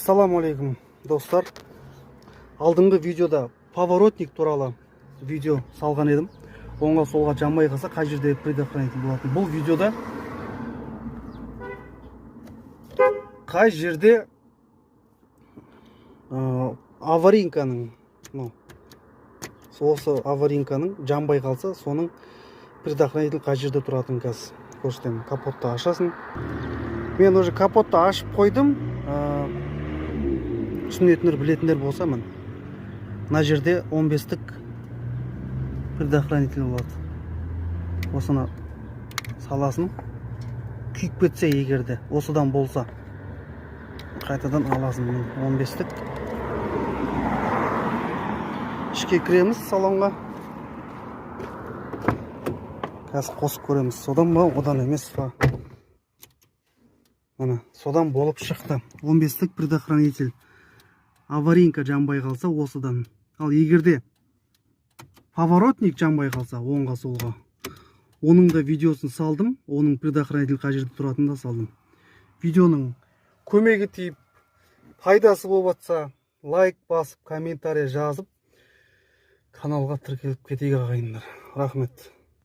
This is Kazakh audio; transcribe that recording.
Ассаламу алейкум достар. Алдыңғы видеода поворотник туралы видео салған едім. Оңға солға жанбай қалса қай жерде предохранитель болатын. Бұл видеода қай жерде аваринканың, осы аваринканың жанбай қалса, соның предохранитель қай жерде тұратын қазір көрсетемін. Капотты ашасың. Мен уже капотты ашып қойдым. Түсінетіндер, білетіндер болса, мына жерде 15-тік предохранитель болады. Осыны саласын. Күйіп кетсе егерде, осыдан болса, қайтадан аласың. 15-тік. Ішке кіреміз салонға. Қазір қосып көреміз. Содан ба, одан емес па. Мына, содан болып шықты. 15-тік предохранитель. Аваринка жанбай қалса осыдан. Ал егерде поворотник жанбай қалса оңға солға, оның да видеосын салдым. Оның предохранитель қай жерде тұратынын да салдым. Видеоның көмегі тиіп, пайдасы болып жатса, лайк басып, комментарий жазып, каналға тіркеліп кетейік ағайындар. Рахмет.